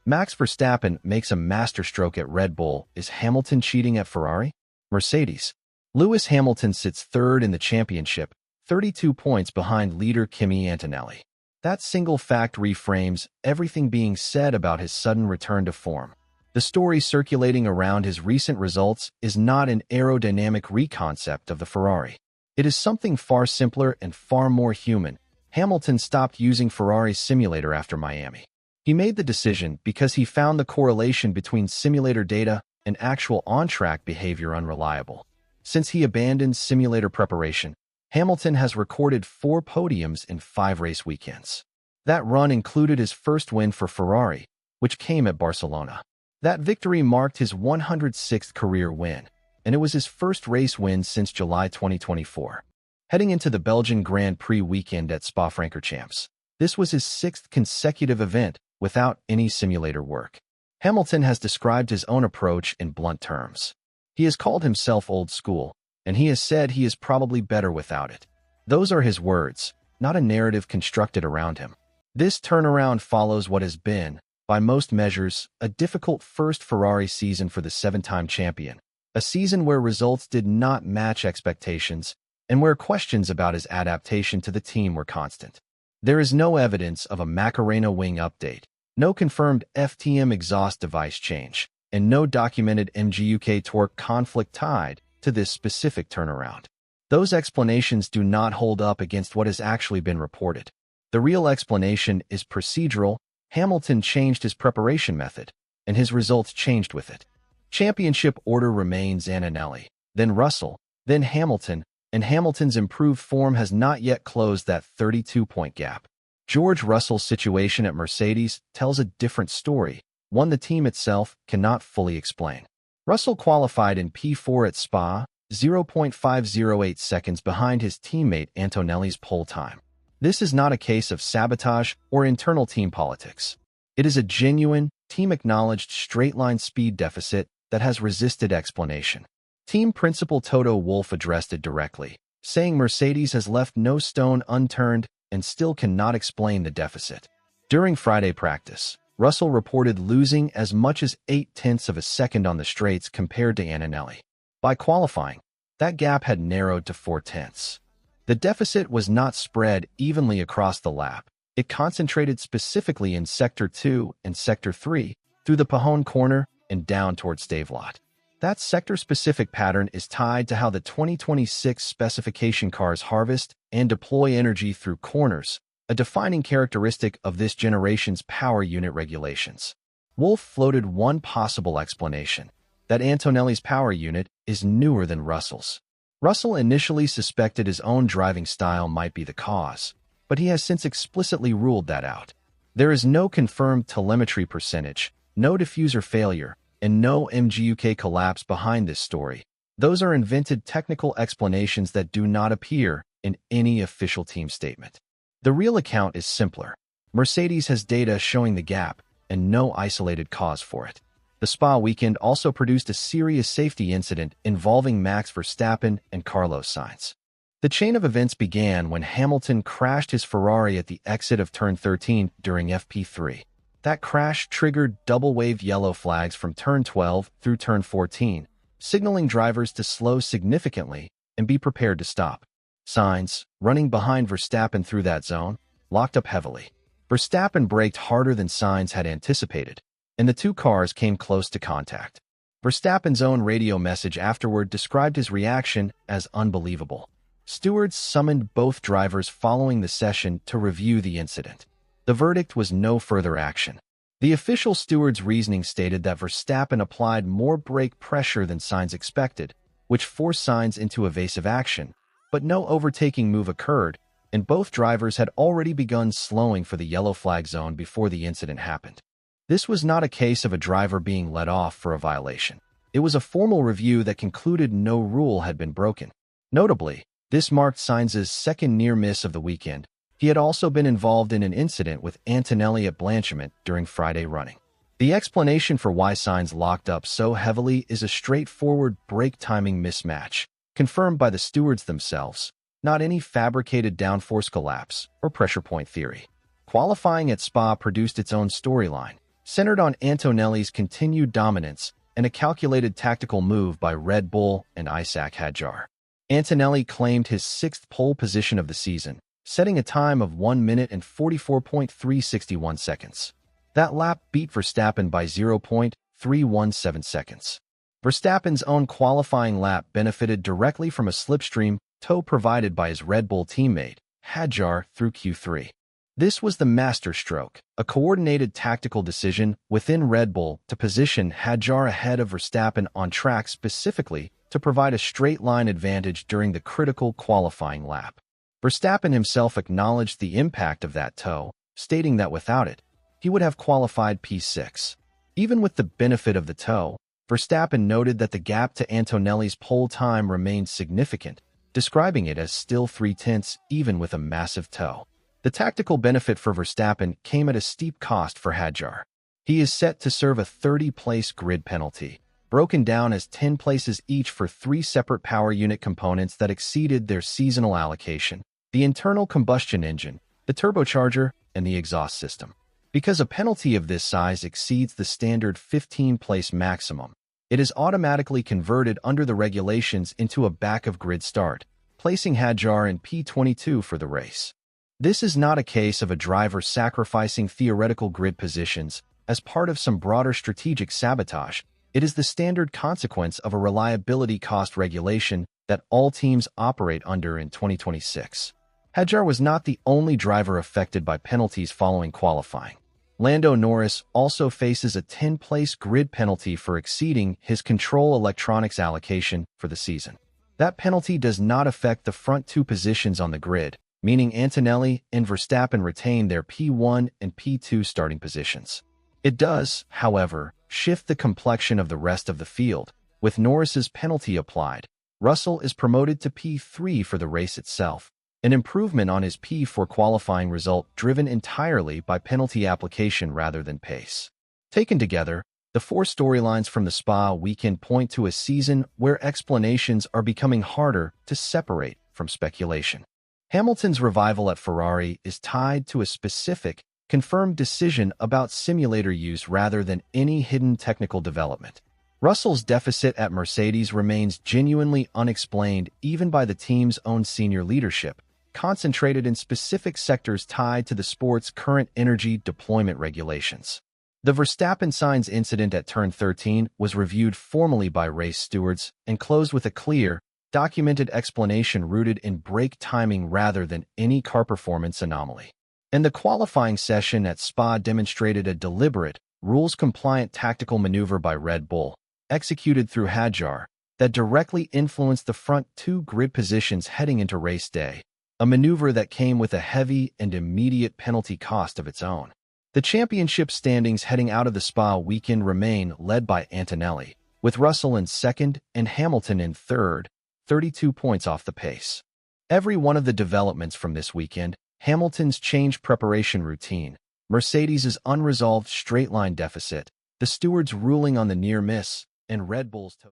Max Verstappen makes a masterstroke at Red Bull. Is Hamilton cheating at Ferrari? Mercedes. Lewis Hamilton sits third in the championship, 32 points behind leader Kimi Antonelli. That single fact reframes everything being said about his sudden return to form. The story circulating around his recent results is not an aerodynamic reconcept of the Ferrari. It is something far simpler and far more human. Hamilton stopped using Ferrari's simulator after Miami. He made the decision because he found the correlation between simulator data and actual on-track behavior unreliable. Since he abandoned simulator preparation, Hamilton has recorded 4 podiums in 5 race weekends. That run included his first win for Ferrari, which came at Barcelona. That victory marked his 106th career win, and it was his first race win since July 2024. Heading into the Belgian Grand Prix weekend at Spa-Francorchamps, this was his 6th consecutive event without any simulator work. Hamilton has described his own approach in blunt terms. He has called himself old school, and he has said he is probably better without it. Those are his words, not a narrative constructed around him. This turnaround follows what has been, by most measures, a difficult first Ferrari season for the 7-time champion, a season where results did not match expectations and where questions about his adaptation to the team were constant. There is no evidence of a Macarena wing update, no confirmed FTM exhaust device change, and no documented MGUK torque conflict tied to this specific turnaround. Those explanations do not hold up against what has actually been reported. The real explanation is procedural. Hamilton changed his preparation method, and his results changed with it. Championship order remains Antonelli, then Russell, then Hamilton, and Hamilton's improved form has not yet closed that 32-point gap. George Russell's situation at Mercedes tells a different story, one the team itself cannot fully explain. Russell qualified in P4 at Spa, 0.508 seconds behind his teammate Antonelli's pole time. This is not a case of sabotage or internal team politics. It is a genuine, team-acknowledged straight-line speed deficit that has resisted explanation. Team principal Toto Wolff addressed it directly, saying Mercedes has left no stone unturned and still cannot explain the deficit. During Friday practice, Russell reported losing as much as 0.8 of a second on the straights compared to Antonelli. By qualifying, that gap had narrowed to 0.4. The deficit was not spread evenly across the lap. It concentrated specifically in Sector 2 and Sector 3, through the Pahon corner and down towards Stavelot. That sector-specific pattern is tied to how the 2026 specification cars harvest and deploy energy through corners, a defining characteristic of this generation's power unit regulations. Wolff floated one possible explanation, that Antonelli's power unit is newer than Russell's. Russell initially suspected his own driving style might be the cause, but he has since explicitly ruled that out. There is no confirmed telemetry percentage, no diffuser failure, and no MGUK collapse behind this story. Those are invented technical explanations that do not appear in any official team statement. The real account is simpler. Mercedes has data showing the gap, and no isolated cause for it. The Spa weekend also produced a serious safety incident involving Max Verstappen and Carlos Sainz. The chain of events began when Hamilton crashed his Ferrari at the exit of Turn 13 during FP3. That crash triggered double-wave yellow flags from Turn 12 through Turn 14, signaling drivers to slow significantly and be prepared to stop. Sainz, running behind Verstappen through that zone, locked up heavily. Verstappen braked harder than Sainz had anticipated, and the two cars came close to contact. Verstappen's own radio message afterward described his reaction as unbelievable. Stewards summoned both drivers following the session to review the incident. The verdict was no further action. The official steward's reasoning stated that Verstappen applied more brake pressure than Sainz expected, which forced Sainz into evasive action, but no overtaking move occurred, and both drivers had already begun slowing for the yellow flag zone before the incident happened. This was not a case of a driver being let off for a violation. It was a formal review that concluded no rule had been broken. Notably, this marked Sainz's second near miss of the weekend. He had also been involved in an incident with Antonelli at Blanchiment during Friday running. The explanation for why Sainz locked up so heavily is a straightforward brake timing mismatch, confirmed by the stewards themselves, not any fabricated downforce collapse or pressure point theory. Qualifying at Spa produced its own storyline. centered on Antonelli's continued dominance and a calculated tactical move by Red Bull and Isaac Hadjar. Antonelli claimed his sixth pole position of the season, setting a time of 1 minute and 44.361 seconds. That lap beat Verstappen by 0.317 seconds. Verstappen's own qualifying lap benefited directly from a slipstream tow provided by his Red Bull teammate, Hadjar, through Q3. This was the masterstroke, a coordinated tactical decision within Red Bull to position Hadjar ahead of Verstappen on track specifically to provide a straight-line advantage during the critical qualifying lap. Verstappen himself acknowledged the impact of that tow, stating that without it, he would have qualified P6. Even with the benefit of the tow, Verstappen noted that the gap to Antonelli's pole time remained significant, describing it as still 0.3 even with a massive tow. The tactical benefit for Verstappen came at a steep cost for Hadjar. He is set to serve a 30-place grid penalty, broken down as 10 places each for 3 separate power unit components that exceeded their seasonal allocation: the internal combustion engine, the turbocharger, and the exhaust system. Because a penalty of this size exceeds the standard 15-place maximum, it is automatically converted under the regulations into a back-of-grid start, placing Hadjar in P22 for the race. This is not a case of a driver sacrificing theoretical grid positions as part of some broader strategic sabotage. It is the standard consequence of a reliability cost regulation that all teams operate under in 2026. Hadjar was not the only driver affected by penalties following qualifying. Lando Norris also faces a 10-place grid penalty for exceeding his control electronics allocation for the season. That penalty does not affect the front 2 positions on the grid, meaning Antonelli and Verstappen retain their P1 and P2 starting positions. It does, however, shift the complexion of the rest of the field. With Norris's penalty applied, Russell is promoted to P3 for the race itself, an improvement on his P4 qualifying result driven entirely by penalty application rather than pace. Taken together, the 4 storylines from the Spa weekend point to a season where explanations are becoming harder to separate from speculation. Hamilton's revival at Ferrari is tied to a specific, confirmed decision about simulator use rather than any hidden technical development. Russell's deficit at Mercedes remains genuinely unexplained even by the team's own senior leadership, concentrated in specific sectors tied to the sport's current energy deployment regulations. The Verstappen-Sainz incident at turn 13 was reviewed formally by race stewards and closed with a clear, documented explanation rooted in brake timing rather than any car performance anomaly. And the qualifying session at Spa demonstrated a deliberate, rules-compliant tactical maneuver by Red Bull, executed through Hadjar, that directly influenced the front 2 grid positions heading into race day, a maneuver that came with a heavy and immediate penalty cost of its own. The championship standings heading out of the Spa weekend remain led by Antonelli, with Russell in second and Hamilton in third, 32 points off the pace. Every one of the developments from this weekend, Hamilton's change preparation routine, Mercedes' unresolved straight-line deficit, the stewards' ruling on the near miss, and Red Bull's